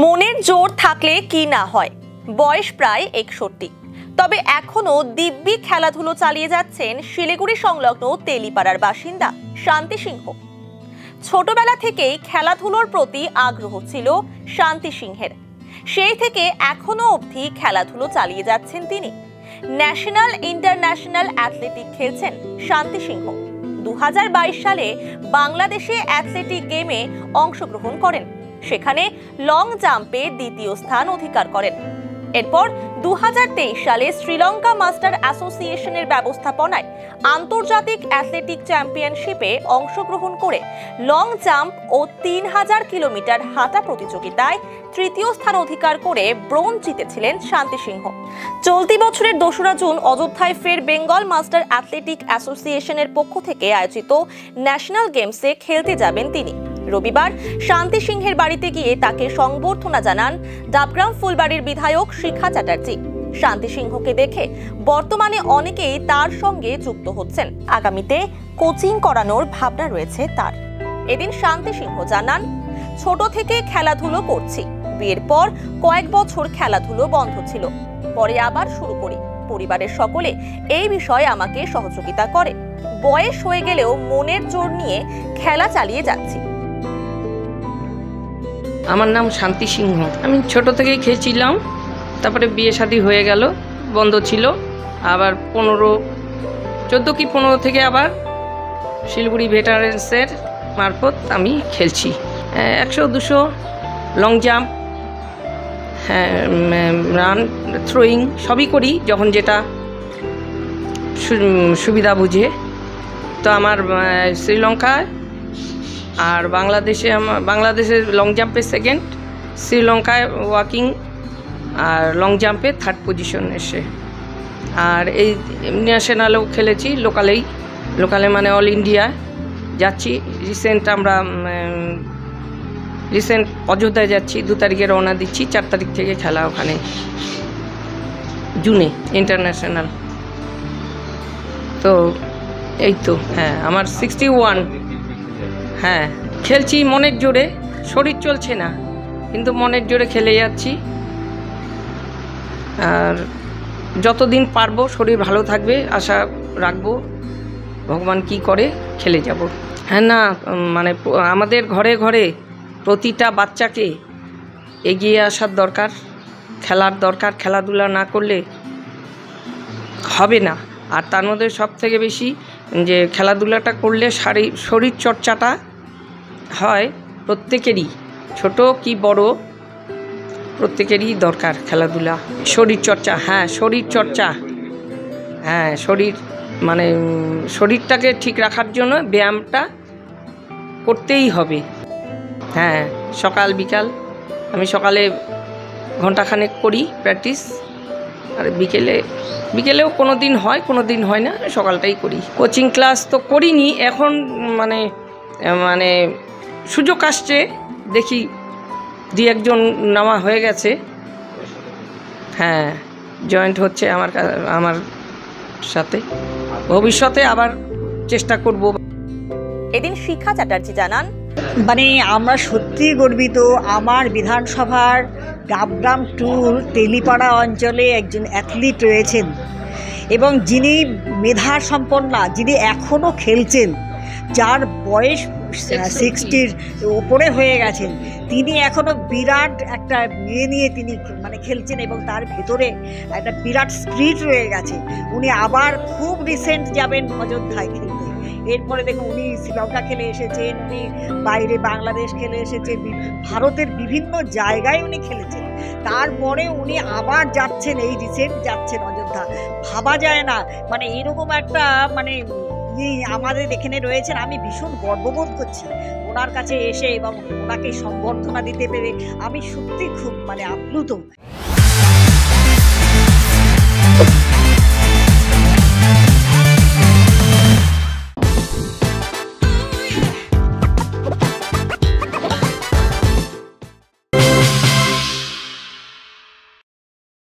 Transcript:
মনের জোর থাকলে কি না হয়। বয়স প্রায় 61, তবে এখনো দিব্যি খেলাধুলো চালিয়ে যাচ্ছেন শিলিগুড়ি সংলগ্ন তেলিপাড়ার বাসিন্দা শান্তি সিংহ। ছোটবেলা থেকেই খেলাধুলোর প্রতি আগ্রহ ছিল শান্তি সিংহের। সেই থেকে এখনো অবধি খেলাধুলো চালিয়ে যাচ্ছেন তিনি। ন্যাশনাল ইন্টারন্যাশনাল অ্যাথলেটিক খেলছেন শান্তি সিংহ। 2022 সালে বাংলাদেশে অ্যাথলেটিক গেমে অংশগ্রহণ করেন, সেখানে লং জাম্পে দ্বিতীয় স্থান অধিকার করেন। এরপর 2023 সালে শ্রীলঙ্কা মাস্টার অ্যাসোসিয়েশনের ব্যবস্থাপনায় আন্তর্জাতিক অ্যাথলেটিক চ্যাম্পিয়নশিপে অংশগ্রহণ করে লং জাম্প ও 3000 কিলোমিটার হাঁটা প্রতিযোগিতায় তৃতীয় স্থান অধিকার করে ব্রোঞ্জ জিতেছিলেন শান্তি সিংহ। চলতি বছরের 2রা জুন অযোধ্যায় ফের বেঙ্গল মাস্টার অ্যাথলেটিক অ্যাসোসিয়েশনের পক্ষ থেকে আয়োজিত ন্যাশনাল গেমসে খেলতে যাবেন তিনি। রবিবার শান্তি সিংহের বাড়িতে গিয়ে তাকে সংবর্ধনা জানান ডাবগ্রাম ফুলবাড়ির বিধায়ক শিখা চ্যাটার্জি। শান্তি সিংহকে দেখে বর্তমানে অনেকেই তার সঙ্গে যুক্ত হচ্ছেন। আগামীতে কোচিং করানোর ভাবনা রয়েছে তার। এদিন শান্তি সিংহ জানান, ছোট থেকে খেলাধুলো করছি। বিয়ের পর কয়েক বছর খেলাধুলো বন্ধ ছিল, পরে আবার শুরু করি। পরিবারের সকলে এই বিষয়ে আমাকে সহযোগিতা করে। বয়স হয়ে গেলেও মনের জোর নিয়ে খেলা চালিয়ে যাচ্ছি। আমার নাম শান্তি সিংহ। আমি ছোট থেকেই খেলছিলাম, তারপরে বিয়ে শাদী হয়ে গেল, বন্ধ ছিল। আবার 14 কি 15 থেকে আবার শিলিগুড়ি ভেটারেন্সের মারফত আমি খেলছি। 100-200 লং জাম্প, রান, থ্রোয়িং সবই করি যখন যেটা সুবিধা বুঝে। তো আমার শ্রীলঙ্কায় আর বাংলাদেশের লং জাম্পে সেকেন্ড, শ্রীলঙ্কায় ওয়াকিং আর লং জাম্পে 3rd পজিশন এসে। আর এই ন্যাশনালেও খেলেছি, লোকালে মানে অল ইন্ডিয়া যাচ্ছি। রিসেন্ট অযোধ্যায় যাচ্ছি, 2 তারিখে রওনা দিচ্ছি। 4 তারিখ থেকে খেলা ওখানে জুনে ইন্টারন্যাশনাল। তো এই তো আমার 61। খেলছি মনের জোরে, শরীর চলছে না, কিন্তু মনের জোরে খেলে যাচ্ছি। আর যতদিন পারবো শরীর ভালো থাকবে আশা রাখবো, ভগবান কি করে খেলে যাব। না মানে আমাদের ঘরে ঘরে প্রতিটা বাচ্চাকে এগিয়ে আসার দরকার, খেলার দরকার। খেলাধুলা না করলে হবে না। আর তার মধ্যে সব থেকে বেশি যে খেলাধুলাটা করলে শরীর চর্চাটা হয় প্রত্যেকেরই, ছোট কি বড় প্রত্যেকেরই দরকার খেলাধুলা, শরীর চর্চা। শরীর মানে শরীরটাকে ঠিক রাখার জন্য ব্যায়ামটা করতেই হবে। সকাল বিকাল আমি সকালে ঘন্টাখানেক করি প্র্যাকটিস, আর বিকেলেও কোনো দিন হয় না, সকালটাই করি। কোচিং ক্লাস তো করিনি এখন, মানে সুযোগ আসছে, দেখি 2-1 নেওয়া হয়ে গেছে। জয়েন্ট হচ্ছে আমার সাথে, ভবিষ্যতে আবার চেষ্টা করব। এদিন শিখা চ্যাটার্জি জানান, আমরা সত্যি গর্বিত। আমার বিধানসভার ডাবগ্রাম 2 তেলিপাড়া অঞ্চলে একজন অ্যাথলিট রয়েছেন, এবং যিনি মেধা সম্পন্না, যিনি এখনও খেলছেন, যার বয়স 60-র ওপরে হয়ে গেছেন, তিনি এখনও বিরাট একটা মেয়ে নিয়ে তিনি খেলছেন, এবং তার ভেতরে একটা বিরাট স্পিরিট রয়ে গেছে। উনি আবার খুব রিসেন্ট যাবেন অযোধ্যায় খেলতে। এরপরে দেখুন উনি শ্রীলঙ্কা খেলে এসেছেন, উনি বাইরে বাংলাদেশ খেলে এসেছেন, ভারতের বিভিন্ন জায়গায় উনি খেলেছেন। তারপরে উনি আবার যাচ্ছেন, এই রিসেন্ট যাচ্ছেন অযোধ্যা। ভাবা যায় না এরকম একটা আমাদের এখানে রয়েছেন। আমি ভীষণ গর্ববোধ করছি ওনার কাছে এসে, এবং ওনাকে সম্বর্ধনা দিতে পেরে আমি সত্যি খুব আপ্লুত।